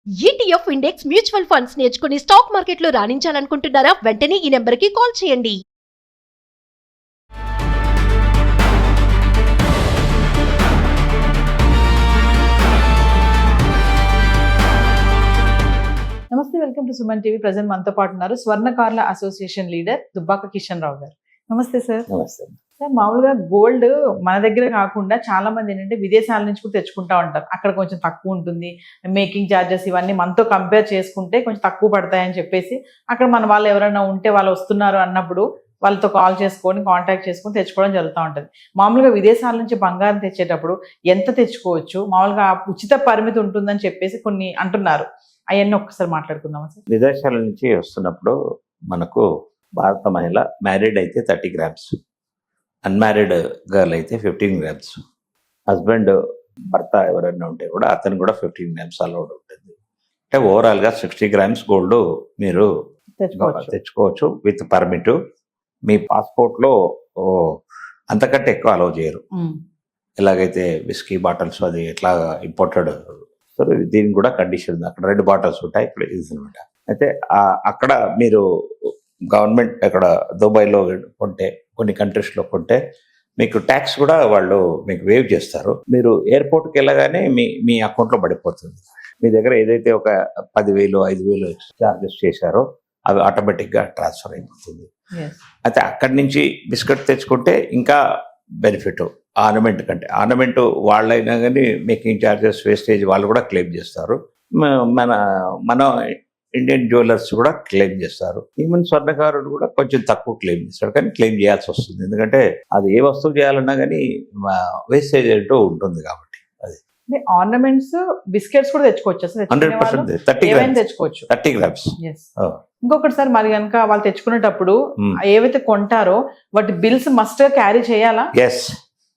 ETF index mutual funds నేర్చుకుని stock మార్కెట్లో రాణించాలనుకుంటున్నారా? వెంటనే ఈ నెంబర్కి కాల్ చేయండి. నమస్తే, welcome to Suman TV. Present మనతో పాటు ఉన్నారు స్వర్ణకారుల అసోసియేషన్ లీడర్ దుబ్బాక కిషన్ రావు గారు. నమస్తే సార్. నమస్తే. సార్, మామూలుగా గోల్డ్ మన దగ్గర కాకుండా చాలా మంది ఏంటంటే విదేశాల నుంచి కూడా తెచ్చుకుంటా ఉంటారు. అక్కడ కొంచెం తక్కువ ఉంటుంది, మేకింగ్ ఛార్జెస్ ఇవన్నీ మనతో కంపేర్ చేసుకుంటే కొంచెం తక్కువ పడతాయని చెప్పేసి అక్కడ మన వాళ్ళు ఎవరైనా ఉంటే వాళ్ళు వస్తున్నారు అన్నప్పుడు వాళ్ళతో కాల్ చేసుకొని కాంటాక్ట్ చేసుకొని తెచ్చుకోవడం జరుగుతూ ఉంటుంది. మామూలుగా విదేశాల నుంచి బంగారం తెచ్చేటప్పుడు ఎంత తెచ్చుకోవచ్చు, మామూలుగా ఉచిత పరిమితి ఉంటుందని చెప్పేసి కొన్ని అంటున్నారు. అవన్నీ ఒక్కసారి మాట్లాడుకుందామా సార్? విదేశాల నుంచి వస్తున్నప్పుడు మనకు భారత మహిళ మ్యారీడ్ అయితే 30 గ్రామ్స్, అన్మ్యారీడ్ గర్ల్ అయితే 15 గ్రామ్స్, హస్బెండ్ భర్త ఎవరైనా ఉంటే కూడా అతను కూడా 15 గ్రామ్స్ అలౌడ్ ఉంటుంది. అంటే ఓవరాల్గా 60 గ్రామ్స్ గోల్డ్ మీరు తెచ్చుకోవచ్చు విత్ పర్మిట్. మీ పాస్పోర్ట్లో అంతకంటే ఎక్కువ అలౌ చేయరు. ఎలాగైతే విస్కీ బాటిల్స్ అది ఎట్లా ఇంపోర్టెడ్, సో దీనికి కూడా కండిషన్ ఉంది. అక్కడ 2 బాటిల్స్ ఉంటాయి, ఇక్కడ ఇది అనమాట. అయితే అక్కడ మీరు గవర్నమెంట్ అక్కడ దుబాయ్లో కొంటే, కొన్ని కంట్రీస్లో కొంటే మీకు ట్యాక్స్ కూడా వాళ్ళు మీకు వేవ్ చేస్తారు. మీరు ఎయిర్పోర్ట్కి వెళ్ళగానే మీ అకౌంట్లో పడిపోతుంది. మీ దగ్గర ఏదైతే ఒక 10,000 5,000 చార్జెస్ చేశారో అవి ఆటోమేటిక్గా ట్రాన్స్ఫర్ అయిపోతుంది. అయితే అక్కడి నుంచి బిస్కెట్ తెచ్చుకుంటే ఇంకా బెనిఫిట్. ఆర్నమెంట్ కంటే ఆర్నమెంట్ వాళ్ళైనా కానీ మేకింగ్ ఛార్జెస్ వేస్టేజ్ వాళ్ళు కూడా క్లెయిమ్ చేస్తారు. మన ఇండియన్ జ్యువెలర్స్ కూడా క్లెయిమ్ చేస్తారు. ఈవెన్ స్వర్ణకారుడు కూడా కొంచెం తక్కువ క్లెయిమ్ చేస్తాడు, కానీ క్లెయిమ్ చేయాల్సి వస్తుంది. ఎందుకంటే అది ఏ వస్తువు చేయాలన్నా కానీ వేస్టేజ్ అంటూ ఉంటుంది కాబట్టి. అది ఆర్నమెంట్స్, బిస్కెట్స్ కూడా తెచ్చుకోవచ్చు. 100% 30 గ్రామ్స్. ఇంకొకటి సార్, మరి కనుక వాళ్ళు తెచ్చుకునేటప్పుడు ఏవైతే కొంటారో వాటి బిల్స్ మస్ట్ క్యారీ చేయాలా? ఎస్,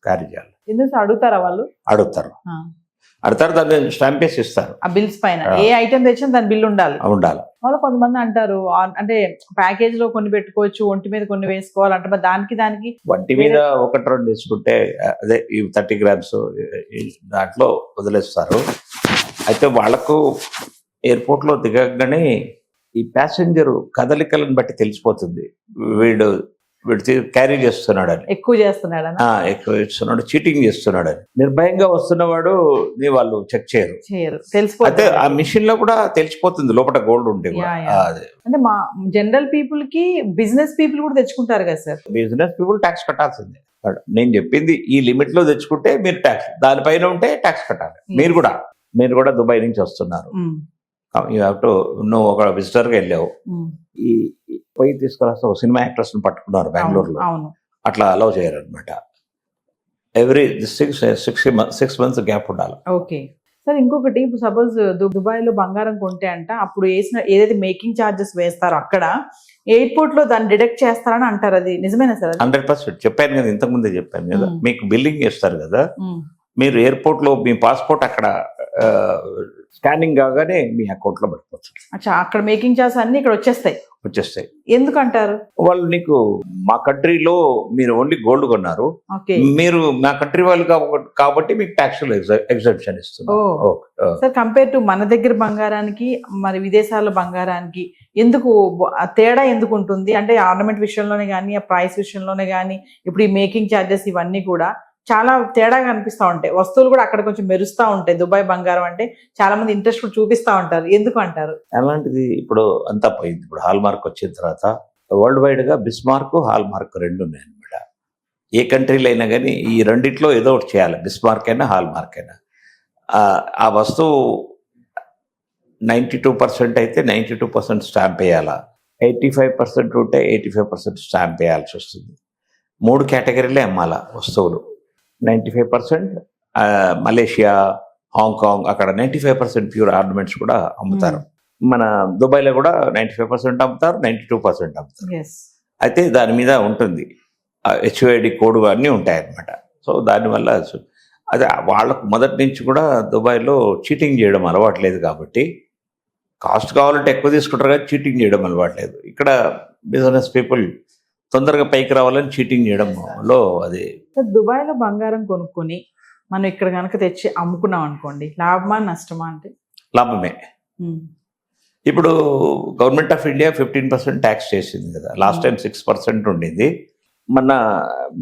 క్యారీ చేయాలి. ఎందుకు అడుగుతారా వాళ్ళు? అడుగుతారు, దాన్ని స్టాంప్ వేసి ఇస్తారు. ఆ బిల్స్ పైన ఏ ఐటమ్ తెచ్చినా దాని బిల్ ఉండాలి. వాళ్ళు కొంతమంది అంటారు అంటే ప్యాకేజ్ లో కొన్ని పెట్టుకోవచ్చు, ఒంటి మీద కొన్ని వేసుకోవాలంటే మరి దానికి ఒంటి మీద 1-2 వేసుకుంటే అదే ఈ 30 గ్రామ్స్ దాంట్లో వదిలేస్తారు. అయితే వాళ్లకు ఎయిర్పోర్ట్ లో దిగగానే ఈ ప్యాసింజర్ కదలికలను బట్టి తెలిసిపోతుంది వీడు క్యారీ చేస్తున్నాడని, ఎక్కువ చేస్తున్నాడు, చీటింగ్ చేస్తున్నాడని. నిర్భయంగా వస్తున్నవాడు వాళ్ళు చెక్ చేయరు. అయితే ఆ మిషన్ లో కూడా తెలిసిపోతుంది లోపల గోల్డ్ ఉంటే. అంటే మా జనరల్ పీపుల్ కి బిజినెస్ పీపుల్ కూడా తెచ్చుకుంటారు కదా సార్? బిజినెస్ పీపుల్ ట్యాక్స్ కట్టాల్సిందే. నేను చెప్పింది ఈ లిమిట్ లో తెచ్చుకుంటే మీరు ట్యాక్స్, దానిపైన ఉంటే ట్యాక్స్ కట్టాలి. మీరు కూడా దుబాయ్ నుంచి వస్తున్నారు, నువ్వు ఒక విజిటర్ గా వెళ్ళావు, ఈ పోయి తీసుకురాస్తావు, సినిమా యాక్టర్స్ ని పట్టుకున్నారు బెంగళూరులో, అట్లా అలౌ చేయరు అనమాట. ఎవ్రీ 6 months గ్యాప్ ఉండాలి. Okay sir. ఇంకొకటి, ఇప్పుడు సపోజ్ దుబాయ్ లో బంగారం కొంటే అంట, అప్పుడు ఏదైతే మేకింగ్ ఛార్జెస్ వేస్తారో అక్కడ ఎయిర్పోర్ట్ లో దాన్ని డిడక్ట్ చేస్తారని అంటారు. అది నిజమేనా సార్? 100% చెప్పాను కదా, ఇంతకు ముందే చెప్పాను కదా. మీకు బిల్లింగ్ చేస్తారు కదా, మీరు ఎయిర్పోర్ట్ లో మీ పాస్పోర్ట్ అక్కడ స్కానింగ్ కాగానే మీ అకౌంట్ లో పడిపోతుంది. అక్కడ మేకింగ్ ఛార్జెస్ అన్ని ఇక్కడ వచ్చేస్తాయి. ఎందుకంటారు వాళ్ళు? నీకు మా కంట్రీలో మీరు ఓన్లీ గోల్డ్ కొన్నారు, మీరు మా కంట్రీ వాళ్ళు కాబట్టి మీకు ట్యాక్స్ ఎగ్జంప్షన్ ఇస్తున్నారు. సార్, కంపేర్ టు మన దగ్గర బంగారానికి మరి విదేశాల బంగారానికి ఎందుకు తేడా ఎందుకు ఉంటుంది? అంటే ఆర్నమెంట్ విషయంలోనే కానీ, ఆ ప్రైస్ విషయంలోనే కానీ, ఇప్పుడు ఈ మేకింగ్ ఛార్జెస్ ఇవన్నీ కూడా చాలా తేడాగా అనిపిస్తూ ఉంటాయి. వస్తువులు కూడా అక్కడ కొంచెం మెరుస్తూ ఉంటాయి. దుబాయ్ బంగారం అంటే చాలా మంది ఇంట్రెస్ట్ కూడా చూపిస్తూ ఉంటారు. ఎందుకు అంటారు? అలాంటిది ఇప్పుడు అంతా పోయింది. ఇప్పుడు హాల్ మార్క్ వచ్చిన తర్వాత వరల్డ్ వైడ్ గా బిస్మార్క్, హాల్ మార్క్ 2 ఉన్నాయి అనమాట. ఏ కంట్రీలో అయినా కానీ ఈ రెండిట్లో ఏదో ఒకటి చేయాలి, బిస్మార్క్ అయినా హాల్ మార్క్ అయినా. ఆ వస్తువు 92% అయితే 92% స్టాంప్ వేయాలా, 85% ఉంటే 85% స్టాంప్ వేయాల్సి వస్తుంది. 3 కేటగిరీలే అమ్మాలా వస్తువులు. 95% మలేషియా, హాంకాంగ్, అక్కడ 95% ప్యూర్ ఆర్నమెంట్స్ కూడా అమ్ముతారు. మన దుబాయ్లో కూడా 95% అమ్ముతారు, 92% అమ్ముతారు. అయితే దాని మీద ఉంటుంది HUID కోడ్ అన్నీ ఉంటాయన్నమాట. సో దానివల్ల అదే వాళ్ళకు మొదటి నుంచి కూడా దుబాయ్లో చీటింగ్ చేయడం అలవాట్లేదు కాబట్టి, కాస్ట్ కావాలంటే ఎక్కువ తీసుకుంటారు కానీ చీటింగ్ చేయడం అలవాట్లేదు. ఇక్కడ బిజినెస్ పీపుల్ తొందరగా పైకి రావాలని చీటింగ్ చేయడంలో అది. దుబాయ్ లో బంగారం కొనుక్కొని మనం ఇక్కడ కనుక తెచ్చి అమ్ముకున్నాం అనుకోండి, లాభమా నష్టమా? అంటే లాభమే. ఇప్పుడు గవర్నమెంట్ ఆఫ్ ఇండియా 15% ట్యాక్స్ చేసింది కదా. లాస్ట్ టైం 6% ఉండింది. మన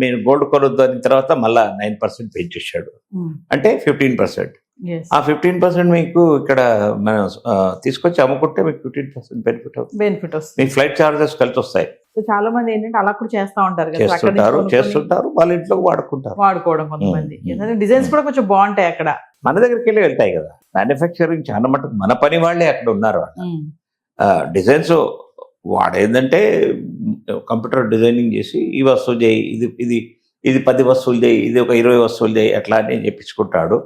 మీరు గోల్డ్ కొనొద్దు అని తర్వాత మళ్ళా 9% పెంచేశాడు, అంటే 15%. ఆ 15% మీకు ఇక్కడ మనం తీసుకొచ్చి అమ్ముకుంటే మీకు 15% బెనిఫిట్ వస్తుంది. మీకు ఫ్లైట్ చార్జెస్ కలిసి వస్తాయి. సో చాలా మంది ఏంటంటే అలా కూడా చేస్తా ఉంటారు కదా, అక్కడి నుంచి చేస్తుంటారు వాళ్ళ ఇంట్లో వాడుకోవడం కొంతమంది. డిజైన్స్ కూడా కొంచెం బాగుంటాయి అక్కడ, మన దగ్గరికి వెళ్ళి వెళ్తాయి కదా. మ్యానుఫ్యాక్చరింగ్ చాలా మటుకు మన పని వాళ్ళే అక్కడ ఉన్నారు. డిజైన్స్ వాడేందంటే కంప్యూటర్ డిజైనింగ్ చేసి ఈ వస్తువు చేయి, ఇది 10 వస్తువులు చేయి, ఇది ఒక 20 వస్తువులు చేయి, అట్లా అని చెప్పించుకుంటాడు.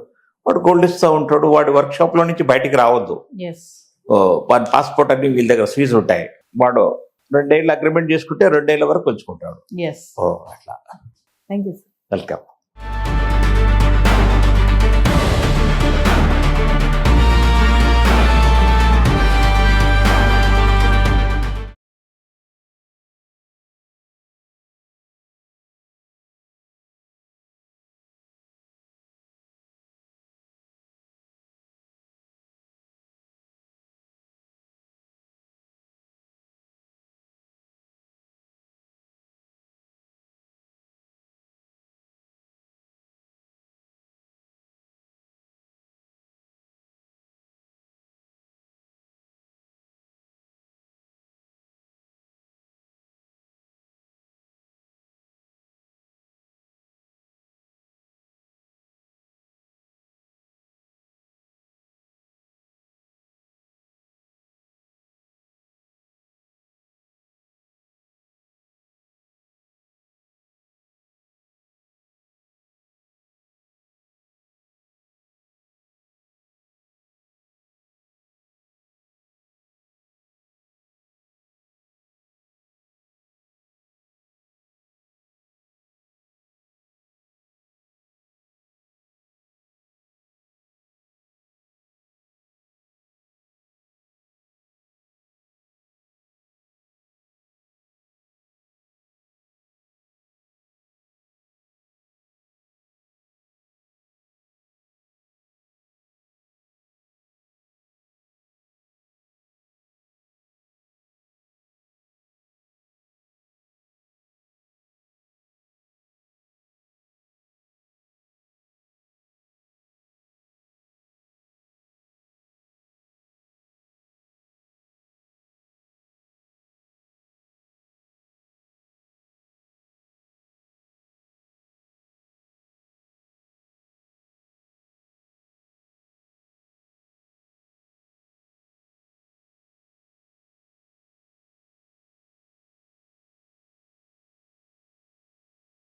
వాడు గోల్డ్ ఇస్తూ ఉంటాడు. వాడు వర్క్ షాప్ లో నుంచి బయటికి రావద్దు. వాడి పాస్పోర్ట్ అన్ని వీళ్ళ దగ్గర ఫీజు ఉంటాయి. వాడు 2 ఏళ్ళు అగ్రిమెంట్ చేసుకుంటే 2 ఏళ్ళ వరకు ఉంచుకుంటాడు. అట్లా. Thank you. వెల్కమ్.